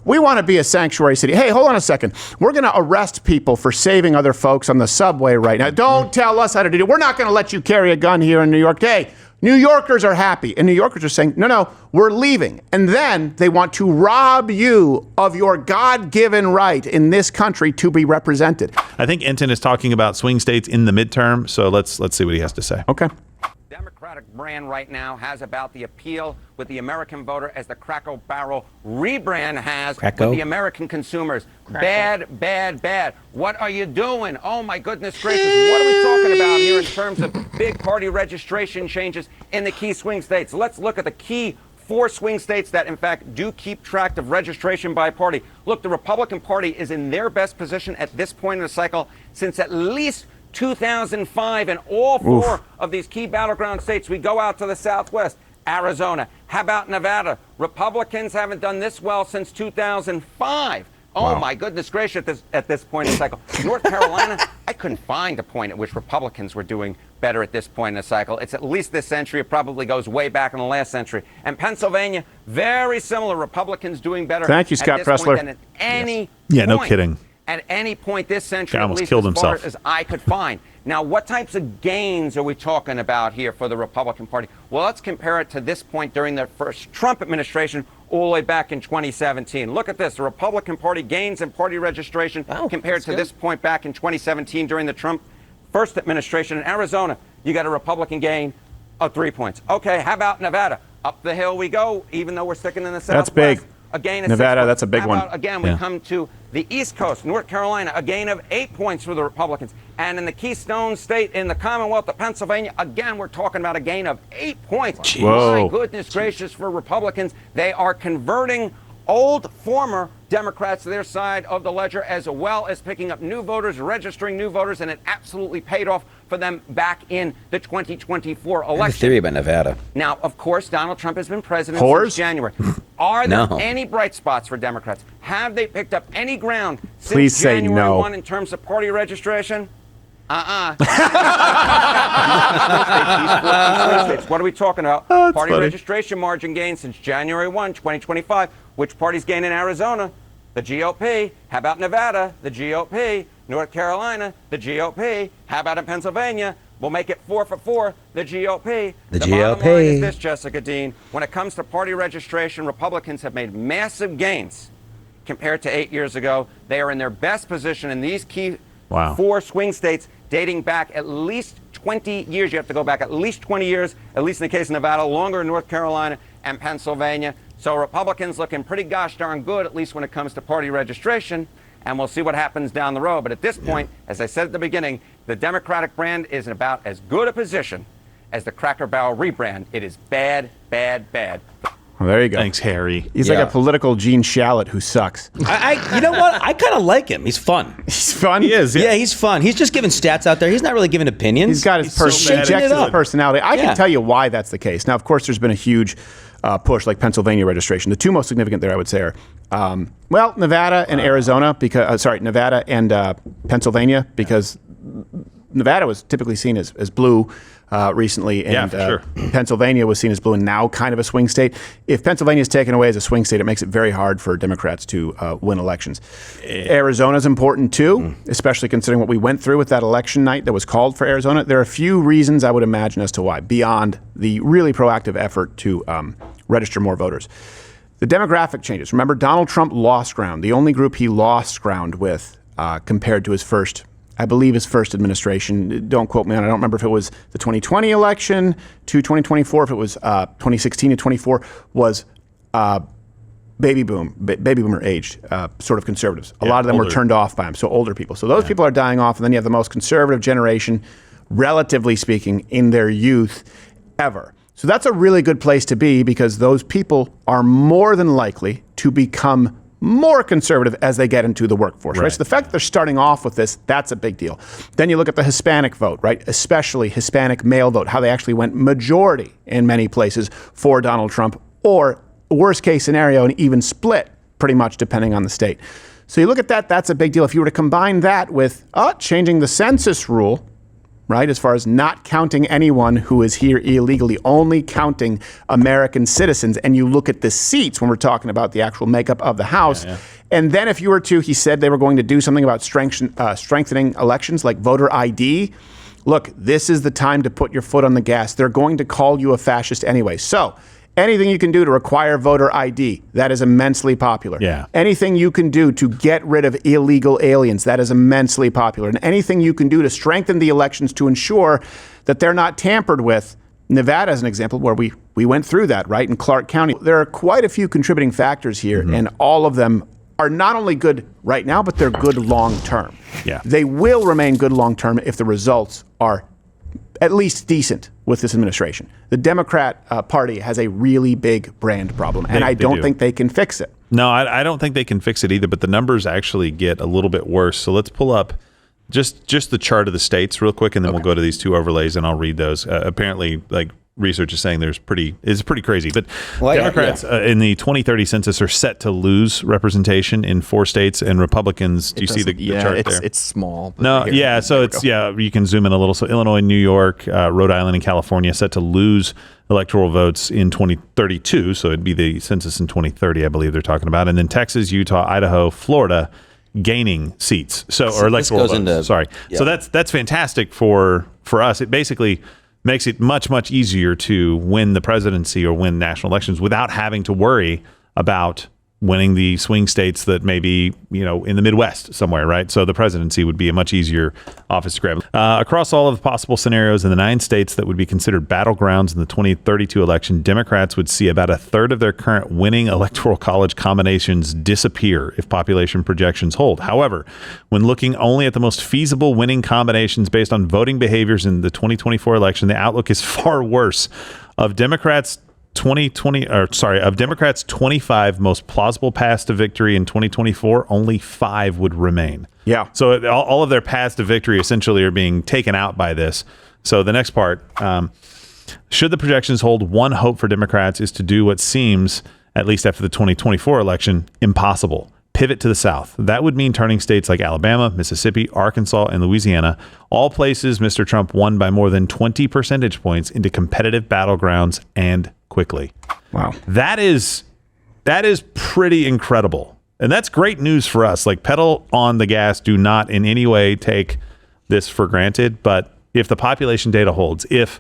we want to be a sanctuary city. Hey, hold on a second. We're going to arrest people for saving other folks on the subway right now. Don't tell us how to do it. We're not going to let you carry a gun here in New York. Hey, New Yorkers are happy, and New Yorkers are saying, no, we're leaving. And then they want to rob you of your God-given right in this country to be represented. I think Enton is talking about swing states in the midterm, so let's see what he has to say. Okay. Democratic brand right now has about the appeal with the American voter as the Cracker Barrel rebrand has with the American consumers. Bad, bad, bad. What are you doing? Oh, my goodness gracious. What are we talking about here in terms of big party registration changes in the key swing states? Let's look at the key 4 swing states that, in fact, do keep track of registration by party. Look, the Republican Party is in their best position at this point in the cycle since at least 2005, and all 4 of these key battleground states. We go out to the Southwest, Arizona. How about Nevada? Republicans haven't done this well since 2005. Oh, my goodness gracious, at this point in the cycle. North Carolina, I couldn't find a point at which Republicans were doing better at this point in the cycle. It's at least this century. It probably goes way back in the last century. And Pennsylvania, very similar. Republicans doing better Thank you, Scott at this point Pressler. than at any point. Yeah, no kidding. At any point this century, almost at least killed as far himself. as I could find. Now, what types of gains are we talking about here for the Republican Party? Well, let's compare it to this point during the first Trump administration all the way back in 2017. Look at this. The Republican Party gains in party registration compared to this point back in 2017 during the Trump first administration. In Arizona, you got a Republican gain of 3 points. Okay, how about Nevada? Up the hill we go, even though we're sticking in the Southwest. That's big. A gain of Nevada, 6 points. that's a big one. Again, we come to the East Coast, North Carolina, a gain of 8 points for the Republicans. And in the Keystone State, in the Commonwealth of Pennsylvania, again, we're talking about a gain of 8 points. Whoa. My goodness gracious for Republicans. They are converting old former Democrats to their side of the ledger, as well as picking up new voters, registering new voters, and it absolutely paid off for them back in the 2024 election. I have a theory about Nevada. Now, of course, Donald Trump has been president Whores? since January. Are there No. any bright spots for Democrats? Have they picked up any ground since Please say January no. 1 in terms of party registration? What are we talking about? Oh, Party funny. registration margin gain since January 1, 2025. Which party's gained in Arizona? The GOP. How about Nevada? The GOP. North Carolina? The GOP. How about in Pennsylvania? We'll make it 4 for 4. The GOP. The bottom line GOP. is this, Jessica Dean. When it comes to party registration, Republicans have made massive gains compared to 8 years ago. They are in their best position in these key 4 swing states dating back at least 20 years. You have to go back at least 20 years, at least in the case of Nevada, longer in North Carolina and Pennsylvania. So Republicans looking pretty gosh darn good, at least when it comes to party registration. And we'll see what happens down the road. But at this point, as I said at the beginning, the Democratic brand is in about as good a position as the Cracker Barrel rebrand. It is bad, bad, bad. Well, there you go. Thanks, Harry. He's like a political Gene Shalit who sucks. You know what? I kind of like him. He's fun. He's fun. He is. Yeah, he's fun. He's just giving stats out there. He's not really giving opinions. He's got his so mad at injected it. personality. I can tell you why that's the case. Now, of course, there's been a huge push, like Pennsylvania registration. The two most significant there, I would say, are Nevada and Arizona, because Nevada and Pennsylvania, because Nevada was typically seen as blue recently, and for sure. Pennsylvania was seen as blue and now kind of a swing state. If Pennsylvania is taken away as a swing state, it makes it very hard for Democrats to win elections. Arizona's important too, especially considering what we went through with that election night that was called for Arizona. There are a few reasons I would imagine as to why, beyond the really proactive effort to register more voters. The demographic changes. Remember, Donald Trump lost ground. The only group he lost ground with compared to his first administration. Don't quote me on it. I don't remember if it was the 2020 election to 2024, if it was 2016 to 24, was baby boomer aged, sort of conservatives. A lot of them were turned off by him, so older people. So those people are dying off, and then you have the most conservative generation, relatively speaking, in their youth ever. So that's a really good place to be, because those people are more than likely to become more conservative as they get into the workforce, right? So the fact that they're starting off with this, that's a big deal. Then you look at the Hispanic vote, right? Especially Hispanic male vote, how they actually went majority in many places for Donald Trump, or worst case scenario, and even split pretty much depending on the state. So you look at that, that's a big deal. If you were to combine that with changing the census rule, right? As far as not counting anyone who is here illegally, only counting American citizens. And you look at the seats when we're talking about the actual makeup of the House. And then if you were to, he said they were going to do something about strengthening elections like voter ID. Look, this is the time to put your foot on the gas. They're going to call you a fascist anyway. So anything you can do to require voter ID, that is immensely popular. Yeah. Anything you can do to get rid of illegal aliens, that is immensely popular. And anything you can do to strengthen the elections to ensure that they're not tampered with. Nevada is an example where we went through that, right, in Clark County. There are quite a few contributing factors here, and all of them are not only good right now, but they're good long term. Yeah. They will remain good long term if the results are at least decent with this administration. The Democrat Party has a really big brand problem, and I don't think they can fix it. No, I don't think they can fix it either, but the numbers actually get a little bit worse. So let's pull up just the chart of the states real quick, and then we'll go to these two overlays, and I'll read those. Apparently, like, research is saying it's pretty crazy. But Democrats in the 2030 census are set to lose representation in 4 states, and Republicans, do you see the chart there? It's small. No, yeah, so it's, you can zoom in a little. So Illinois, New York, Rhode Island, and California set to lose electoral votes in 2032. So it'd be the census in 2030, I believe they're talking about. And then Texas, Utah, Idaho, Florida gaining seats. So or electoral votes. So that's fantastic for us. It basically makes it much easier to win the presidency or win national elections without having to worry about winning the swing states that may be, in the Midwest somewhere, right? So the presidency would be a much easier office to grab. Across all of the possible scenarios in the 9 states that would be considered battlegrounds in the 2032 election, Democrats would see about a third of their current winning electoral college combinations disappear if population projections hold. However, when looking only at the most feasible winning combinations based on voting behaviors in the 2024 election, the outlook is far worse. Of Democrats' 25 most plausible paths to victory in 2024, only 5 would remain. Yeah. So all of their paths to victory essentially are being taken out by this. So the next part, should the projections hold, one hope for Democrats is to do what seems, at least after the 2024 election, impossible. Pivot to the South. That would mean turning states like Alabama, Mississippi, Arkansas, and Louisiana, all places Mr. Trump won by more than 20 percentage points, into competitive battlegrounds, and quickly. Wow. That is pretty incredible. And that's great news for us. Like, pedal on the gas. Do not in any way take this for granted. But if the population data holds, if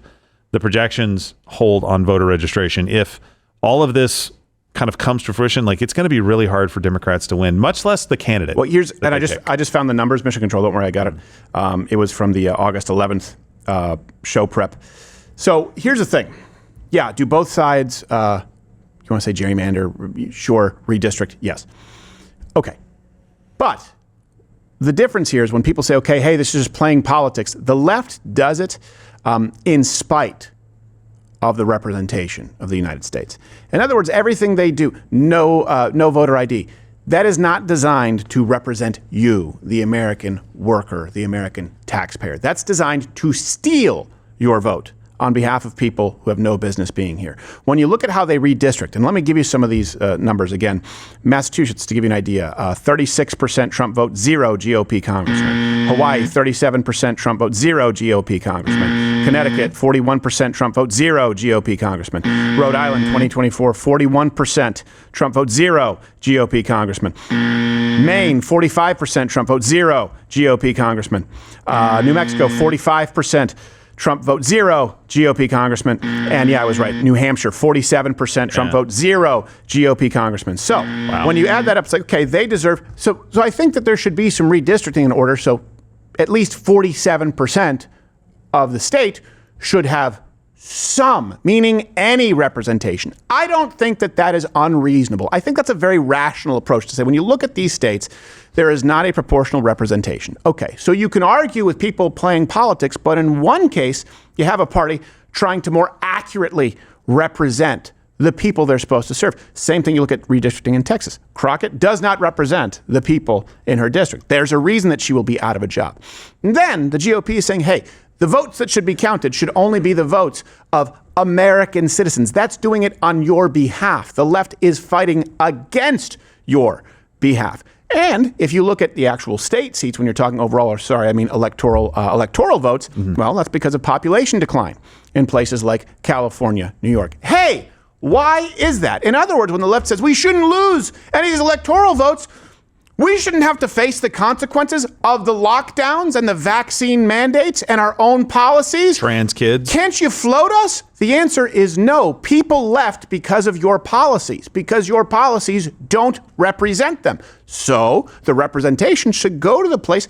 the projections hold on voter registration, if all of this kind of comes to fruition, like, it's going to be really hard for Democrats to win, much less the candidate. Well, I just found the numbers, Mission Control. Don't worry, I got it. It was from the August 11th show prep. So here's the thing. Yeah, do both sides, you want to say gerrymander? Sure. Redistrict? Yes. Okay. But the difference here is when people say, okay, hey, this is just playing politics, the left does it in spite of the representation of the United States. In other words, everything they do, no voter ID, that is not designed to represent you, the American worker, the American taxpayer. That's designed to steal your vote on behalf of people who have no business being here. When you look at how they redistrict, and let me give you some of these numbers again. Massachusetts, to give you an idea, 36% Trump vote, 0 GOP congressman. Hawaii, 37% Trump vote, 0 GOP congressman. Connecticut, 41% Trump vote, 0 GOP congressman. Rhode Island, 2024, 41% Trump vote, 0 GOP congressman. Maine, 45% Trump vote, 0 GOP congressman. New Mexico, 45% Trump vote, 0 GOP congressman. And yeah, I was right. New Hampshire, 47% Trump vote, 0 GOP congressman. So when you add that up, it's like, okay, they deserve. So I think that there should be some redistricting in order. So at least 47% of the state should have some, meaning any representation. I don't think that that is unreasonable. I think that's a very rational approach to say, when you look at these states, there is not a proportional representation. Okay, so you can argue with people playing politics, but in one case, you have a party trying to more accurately represent the people they're supposed to serve. Same thing, you look at redistricting in Texas. Crockett does not represent the people in her district. There's a reason that she will be out of a job. And then the GOP is saying, hey, the votes that should be counted should only be the votes of American citizens. That's doing it on your behalf. The left is fighting against your behalf. And if you look at the actual state seats, when you're talking overall, electoral votes, well, that's because of population decline in places like California, New York. Hey, why is that? In other words, when the left says we shouldn't lose any of these electoral votes, we shouldn't have to face the consequences of the lockdowns and the vaccine mandates and our own policies. Trans kids. Can't you float us? The answer is no. People left because of your policies, because your policies don't represent them. So the representation should go to the place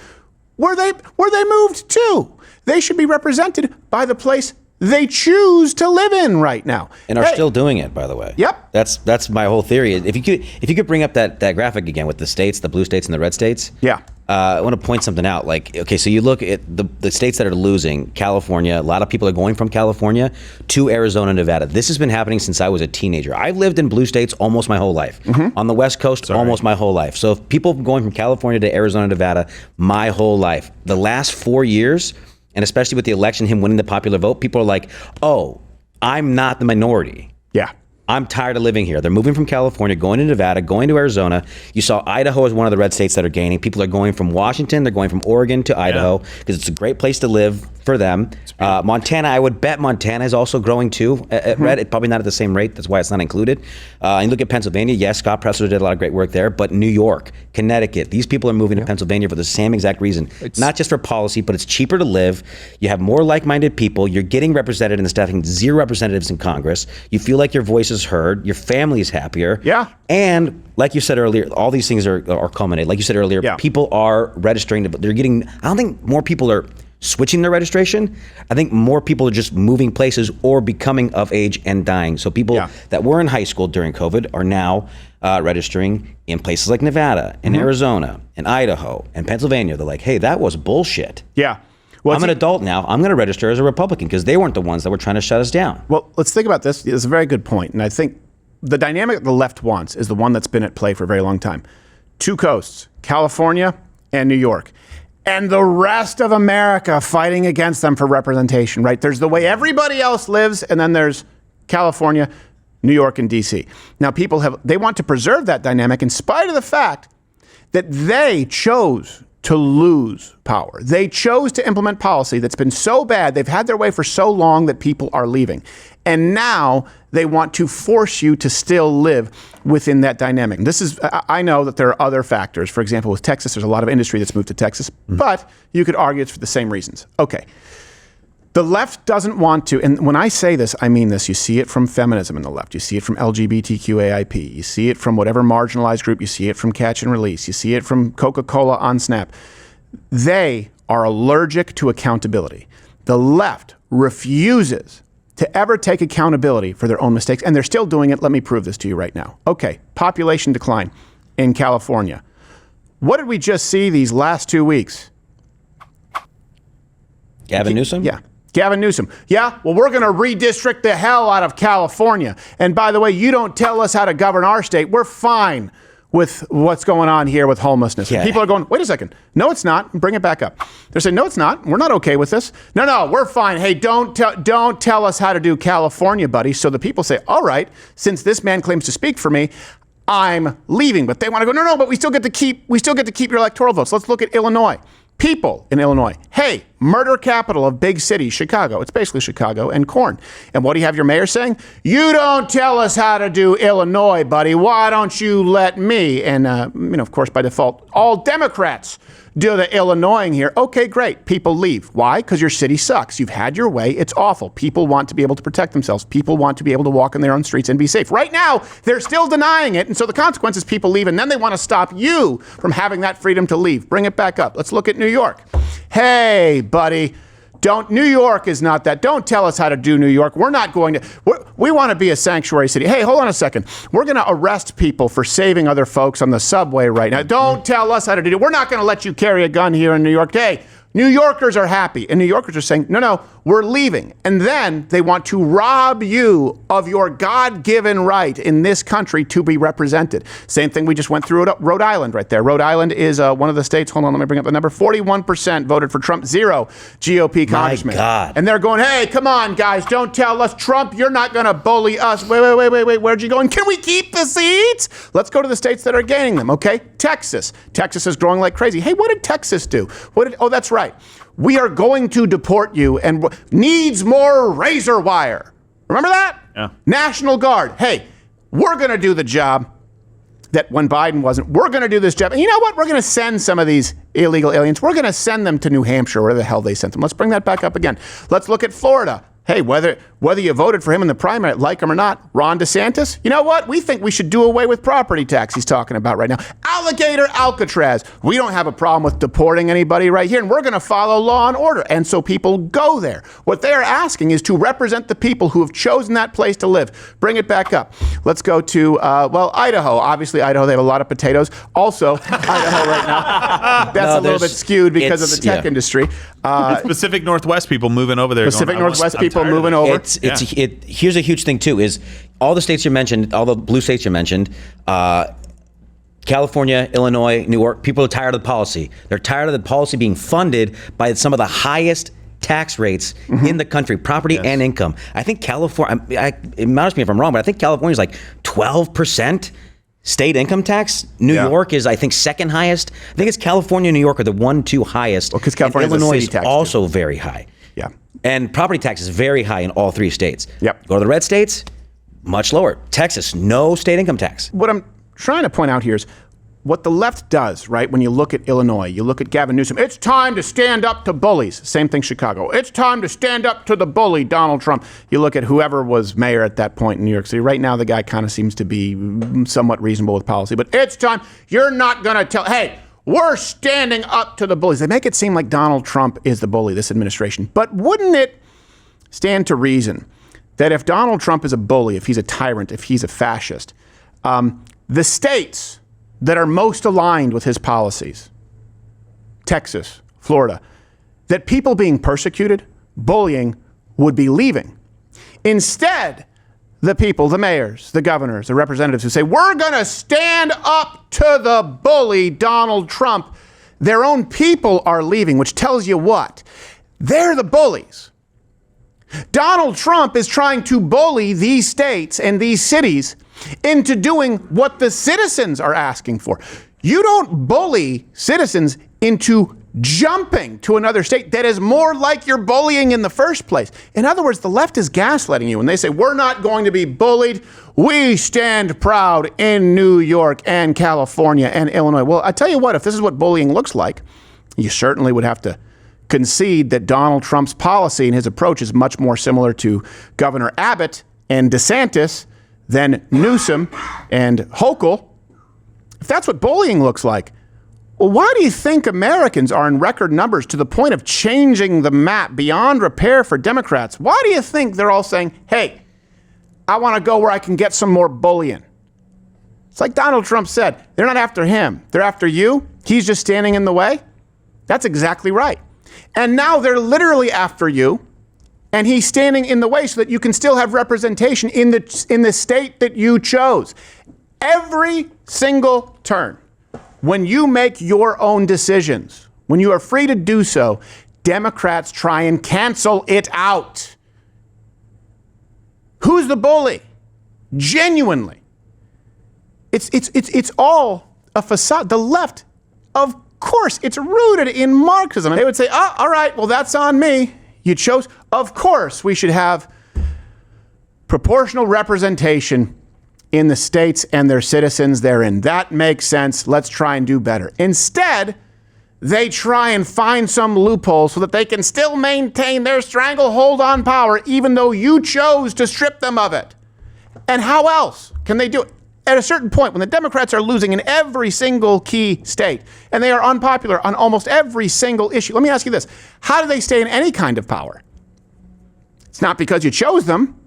where they moved to. They should be represented by the place they choose to live in right now. And are still doing it, by the way. Yep. That's my whole theory. If you could bring up that graphic again with the states, the blue states and the red states. Yeah. I want to point something out. Like, okay, so you look at the states that are losing, California, a lot of people are going from California to Arizona, Nevada. This has been happening since I was a teenager. I've lived in blue states almost my whole life. On the West Coast, almost my whole life. So if people going from California to Arizona, Nevada, my whole life. The last 4 years, and especially with the election, him winning the popular vote, people are like, oh, I'm not the minority. Yeah. I'm tired of living here. They're moving from California, going to Nevada, going to Arizona. You saw Idaho as one of the red states that are gaining. People are going from Washington, they're going from Oregon to Idaho because it's a great place to live for them. Montana, I would bet Montana is also growing too at red. Probably not at the same rate. That's why it's not included. And you look at Pennsylvania. Yes, Scott Presler did a lot of great work there. But New York, Connecticut, these people are moving to Pennsylvania for the same exact reason. Not just for policy, but it's cheaper to live. You have more like-minded people. You're getting represented in the staffing. 0 representatives in Congress. You feel like your voice is heard. Your family is happier. Yeah. And like you said earlier, all these things are culminated. Like you said earlier, people are registering. They're getting. I don't think more people are switching their registration. I think more people are just moving places or becoming of age and dying. So people that were in high school during COVID are now registering in places like Nevada and Arizona and Idaho and Pennsylvania. They're like, hey, that was bullshit. Yeah. Well, I'm an adult now. I'm going to register as a Republican because they weren't the ones that were trying to shut us down. Well, let's think about this. It's a very good point. And I think the dynamic the left wants is the one that's been at play for a very long time. 2 coasts, California and New York. And the rest of America fighting against them for representation, right? There's the way everybody else lives, and then there's California, New York, and DC. Now, they want to preserve that dynamic in spite of the fact that they chose to lose power. They chose to implement policy that's been so bad, they've had their way for so long that people are leaving. And now they want to force you to still live within that dynamic. And I know that there are other factors. For example, with Texas, there's a lot of industry that's moved to Texas, but you could argue it's for the same reasons. Okay. The left doesn't want to, and when I say this, I mean this. You see it from feminism in the left. You see it from LGBTQAIP. You see it from whatever marginalized group. You see it from Catch and Release. You see it from Coca-Cola on Snap. They are allergic to accountability. The left refuses to ever take accountability for their own mistakes, and they're still doing it. Let me prove this to you right now. Okay, population decline in California. What did we just see these last 2 weeks? Gavin Newsom? Yeah. Gavin Newsom. Yeah, well, we're going to redistrict the hell out of California. And by the way, you don't tell us how to govern our state. We're fine with what's going on here with homelessness. Yeah. People are going, wait a second. No, it's not. Bring it back up. They're saying, no, it's not. We're not okay with this. No, we're fine. Hey, don't tell us how to do California, buddy. So the people say, all right, since this man claims to speak for me, I'm leaving. But they want to go, no, but we still get to keep your electoral votes. Let's look at Illinois. People in Illinois. Hey, murder capital of big cities, Chicago. It's basically Chicago and corn. And what do you have your mayor saying? You don't tell us how to do Illinois, buddy. Why don't you let me? And, of course, by default, all Democrats do the Illinoising here. Okay, great. People leave. Why? Because your city sucks. You've had your way. It's awful. People want to be able to protect themselves. People want to be able to walk in their own streets and be safe. Right now, they're still denying it. And so the consequence is people leave, and then they want to stop you from having that freedom to leave. Bring it back up. Let's look at New York. Hey, buddy. New York is not that. Don't tell us how to do New York. We're not going to. We want to be a sanctuary city. Hey, hold on a second. We're going to arrest people for saving other folks on the subway right now. Don't tell us how to do it. We're not going to let you carry a gun here in New York. Hey, New Yorkers are happy, and New Yorkers are saying, no, we're leaving. And then they want to rob you of your God-given right in this country to be represented. Same thing we just went through at Rhode Island right there. Rhode Island is one of the states, hold on, let me bring up the number, 41% voted for Trump, 0 GOP congressmen. My God. And they're going, hey, come on, guys, don't tell us, Trump, you're not going to bully us. Wait, where'd you go? And can we keep the seats? Let's go to the states that are gaining them, okay? Texas. Texas is growing like crazy. Hey, what did Texas do? Oh, that's right. We are going to deport you and needs more razor wire. Remember that? Yeah. National Guard. Hey, we're going to do the job that when Biden wasn't. We're going to do this job. And you know what? We're going to send some of these illegal aliens. We're going to send them to New Hampshire, where the hell they sent them. Let's bring that back up again. Let's look at Florida. Hey, whether you voted for him in the primary, like him or not, Ron DeSantis, you know what? We think we should do away with property tax he's talking about right now. Alligator Alcatraz. We don't have a problem with deporting anybody right here, and we're going to follow law and order. And so people go there. What they are asking is to represent the people who have chosen that place to live. Bring it back up. Let's go to, Idaho. Obviously, Idaho, they have a lot of potatoes. Also, Idaho right now, that's a little bit skewed because of the tech industry. It's Pacific Northwest people moving over there. Pacific Northwest people moving over. Here's a huge thing too: is all the states you mentioned, all the blue states you mentioned, California, Illinois, New York. People are tired of the policy. They're tired of the policy being funded by some of the highest tax rates in the country, property and income. I think California. It matters me if I'm wrong, but I think California is like 12% state income tax. New York is, I think, second highest. I think it's California and New York are the 1-2 highest. Well, because California and Illinois is a city tax also very high. Yeah. And property tax is very high in all 3 states. Yep. Go to the red states, much lower. Texas, no state income tax. What I'm trying to point out here is what the left does, right? When you look at Illinois, you look at Gavin Newsom, it's time to stand up to bullies. Same thing, Chicago. It's time to stand up to the bully, Donald Trump. You look at whoever was mayor at that point in New York City. Right now, the guy kind of seems to be somewhat reasonable with policy, but it's time. You're not going to tell, hey, we're standing up to the bullies. They make it seem like Donald Trump is the bully, this administration. But wouldn't it stand to reason that if Donald Trump is a bully, if he's a tyrant, if he's a fascist, the states that are most aligned with his policies, Texas, Florida, that people being persecuted, bullying, would be leaving. Instead, the people, the mayors, the governors, the representatives who say, we're going to stand up to the bully, Donald Trump, their own people are leaving, which tells you what? They're the bullies. Donald Trump is trying to bully these states and these cities into doing what the citizens are asking for. You don't bully citizens into jumping to another state that is more like you're bullying in the first place. In other words, the left is gaslighting you when they say, we're not going to be bullied. We stand proud in New York and California and Illinois. Well, I tell you what, if this is what bullying looks like, you certainly would have to concede that Donald Trump's policy and his approach is much more similar to Governor Abbott and DeSantis than Newsom and Hochul. If that's what bullying looks like, well, why do you think Americans are in record numbers to the point of changing the map beyond repair for Democrats? Why do you think they're all saying, hey, I want to go where I can get some more bullying? It's like Donald Trump said, they're not after him. They're after you. He's just standing in the way. That's exactly right. And now they're literally after you, and he's standing in the way so that you can still have representation in the state that you chose. Every single turn, when you make your own decisions, when you are free to do so, Democrats try and cancel it out. Who's the bully? Genuinely. It's all a facade. The left, of course, it's rooted in Marxism. They would say, oh, all right, well, that's on me. You chose. Of course, we should have proportional representation in the states and their citizens therein. That makes sense. Let's try and do better. Instead, they try and find some loophole so that they can still maintain their stranglehold on power, even though you chose to strip them of it. And how else can they do it? At a certain point, when the Democrats are losing in every single key state, and they are unpopular on almost every single issue, let me ask you this. How do they stay in any kind of power? It's not because you chose them.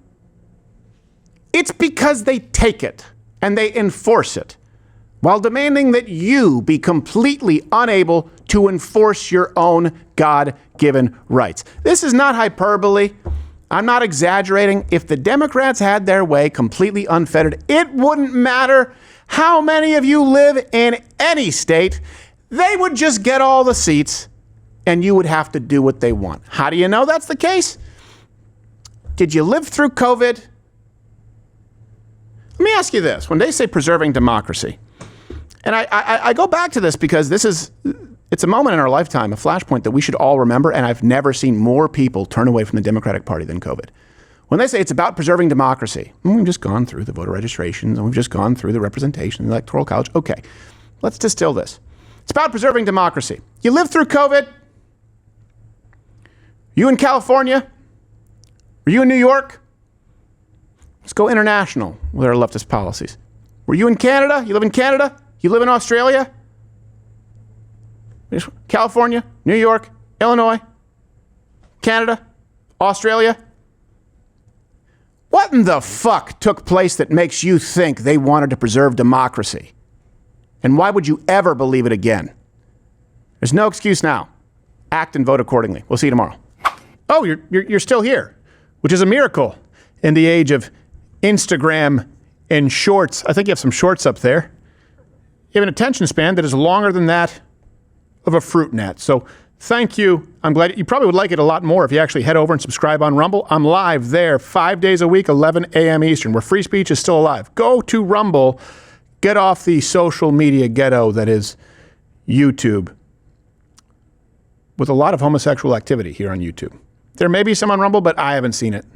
It's because they take it and they enforce it. while demanding that you be completely unable to enforce your own God-given rights. This is not hyperbole. I'm not exaggerating. If the Democrats had their way completely unfettered, it wouldn't matter how many of you live in any state. They would just get all the seats and you would have to do what they want. How do you know that's the case? Did you live through COVID? Let me ask you this. When they say preserving democracy, and I go back to this because it's a moment in our lifetime, a flashpoint that we should all remember, and I've never seen more people turn away from the Democratic Party than COVID. When they say it's about preserving democracy, we've just gone through the voter registrations, and we've just gone through the representation, the Electoral College. Okay, let's distill this. It's about preserving democracy. You lived through COVID. You in California? Were you in New York? Let's go international with our leftist policies. Were you in Canada? You live in Canada? You live in Australia? California, New York, Illinois, Canada, Australia? What in the fuck took place that makes you think they wanted to preserve democracy? And why would you ever believe it again? There's no excuse now. Act and vote accordingly. We'll see you tomorrow. Oh, you're still here, which is a miracle in the age of Instagram and shorts. I think you have some shorts up there. You have an attention span that is longer than that of a fruit gnat. So thank you. I'm glad you probably would like it a lot more if you actually head over and subscribe on Rumble. I'm live there 5 days a week, 11 a.m. Eastern, where free speech is still alive. Go to Rumble. Get off the social media ghetto that is YouTube, with a lot of homosexual activity here on YouTube. There may be some on Rumble, but I haven't seen it.